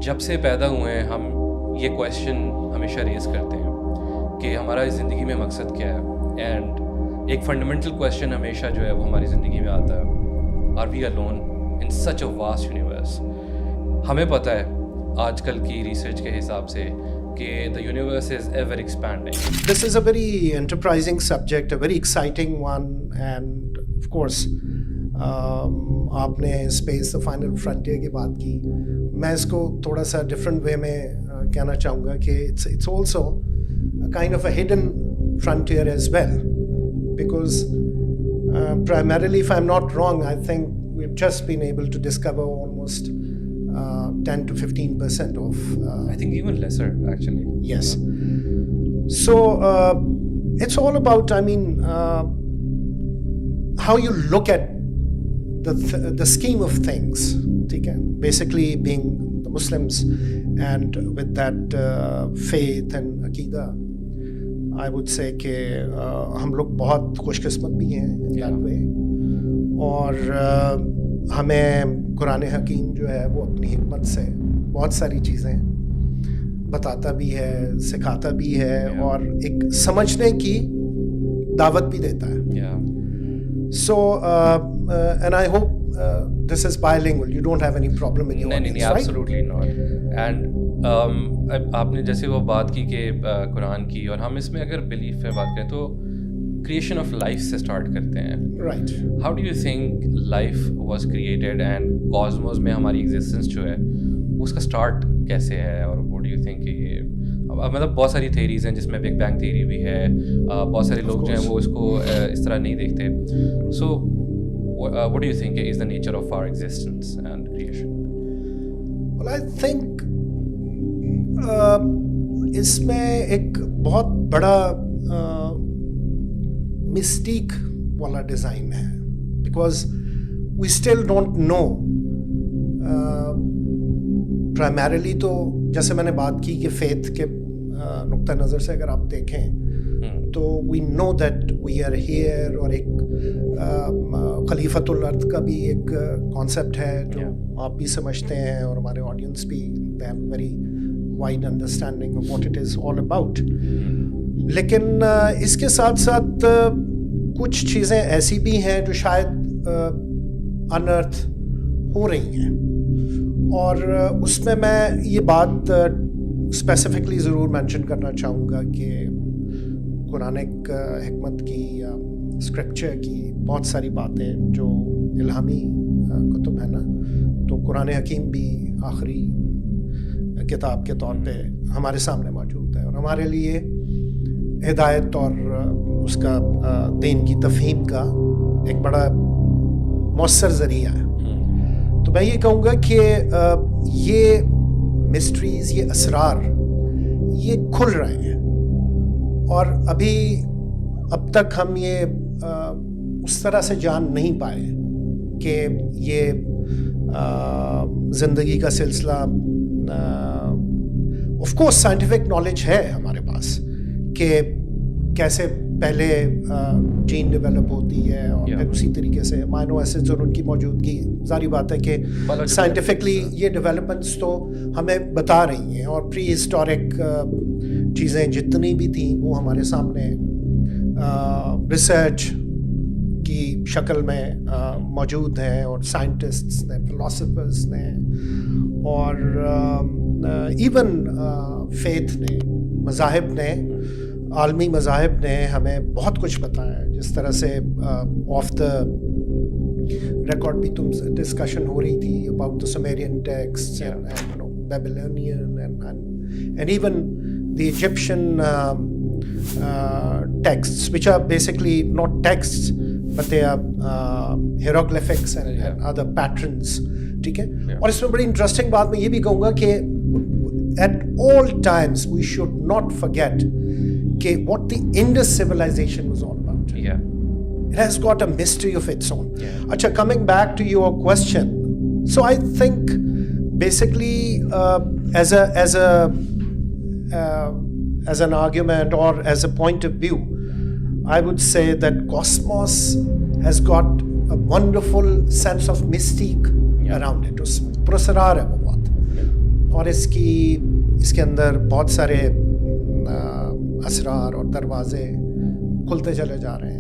जब से पैदा हुए हैं हम ये क्वेश्चन हमेशा रेज़ करते हैं कि हमारा इस ज़िंदगी में मकसद क्या है। एंड एक फंडामेंटल क्वेश्चन हमेशा जो है वो हमारी ज़िंदगी में आता है, are we alone in such a vast universe. हमें पता है आजकल की रिसर्च के हिसाब से कि the universe is ever expanding. This is a very enterprising subject, a very exciting one, and of course, आपने स्पेस द फाइनल फ्रंटियर की बात की। मैं इसको थोड़ा सा डिफरेंट वे में कहना चाहूँगा कि it's also a kind of a hidden frontier as well, because primarily, if I'm not wrong, I think we've just been able to discover almost 10 to 15% of. I think even lesser actually. Yes. So it's all about, I mean, how you look at the scheme of things. Basically, being the Muslims and with that faith and Aqidah, I would say कि हम लोग बहुत खुशकिस्मत भी हैं in that way. और हमें कुरान हकीम जो है वो अपनी हिकमत से बहुत सारी चीज़ें बताता भी है, सिखाता भी है, और एक समझने की दावत भी देता है। So and I hope this is bilingual. You don't have any problem in your audience, right? Absolutely not. And आपने जैसे वो बात की कि कुरान की, और हम इसमें अगर बिलीफ पे बात करें तो क्रिएशन ऑफ लाइफ से स्टार्ट करते हैं। Right. How do you think life was created and cosmos में हमारी existence जो है उसका स्टार्ट कैसे है, और what do you think कि ये मतलब बहुत सारी theories हैं जिसमें बिग बैंग theory भी है, बहुत सारे लोग जो हैं वो इसको इस तरह नहीं देखते। So what do you think is the nature of our existence and creation? Well, I think इसमें एक बहुत बड़ा मिस्टीक वाला डिज़ाइन है, because we still don't know primarily। तो जैसे मैंने बात की कि फेथ के नुक्ता नज़र से अगर आप देखें तो we know that we are here, और एक खलीफतुल अर्द का भी एक कॉन्सेप्ट है जो आप भी समझते हैं और हमारे ऑडियंस भी they have very wide understanding of what it is all about। लेकिन इसके साथ साथ कुछ चीज़ें ऐसी भी हैं जो शायद अनर्थ हो रही हैं, और उसमें मैं ये बात स्पेसिफिकली ज़रूर मेंशन करना चाहूँगा कि कुरानिक हिकमत की या स्क्रिप्चर की बहुत सारी बातें जो इल्हामी कुतुब है ना, तो कुरान हकीम भी आखिरी किताब के तौर पे हमारे सामने मौजूद है, और हमारे लिए हिदायत और उसका दीन की तफहीम का एक बड़ा मौसर ज़रिया है। तो मैं ये कहूँगा कि ये मिस्ट्रीज़, ये असरार, ये खुल रहे हैं, और अब तक हम ये उस तरह से जान नहीं पाए कि ये ज़िंदगी का सिलसिला। ऑफ कोर्स साइंटिफिक नॉलेज है हमारे पास कि कैसे पहले जीन डेवलप होती है, और फिर उसी तरीके से अमाइनो एसिड्स और उनकी मौजूदगी, जारी बात है कि साइंटिफिकली ये डेवलपमेंट्स तो हमें बता रही हैं, और प्री हिस्टोरिक चीज़ें जितनी भी थी वो हमारे सामने रिसर्च की शक्ल में मौजूद हैं, और साइंटिस्ट्स ने, फिलोसफर्स ने, और इवन फेथ ने, मज़ाहिब ने, आलमी मज़ाहिब ने हमें बहुत कुछ बताया है। जिस तरह से ऑफ द रिकॉर्ड भी तुम डिस्कशन हो रही थी about the Sumerian texts and you know Babylonian and even the Egyptian texts, which are basically not texts but they are hieroglyphics and other patterns। ठीक है, और इसमें बड़ी इंटरेस्टिंग बात मैं ये भी कहूँगा कि at all times we should not forget what the Indus civilization was all about. It has got a mystery of its own. Acha, coming back to your question, so I think basically as an argument or as a point of view, I would say that cosmos has got a wonderful sense of mystique around it. उसमें पुरस्कार है वो बहुत, और इसके अंदर बहुत सारे असरार और दरवाजे खुलते चले जा रहे हैं।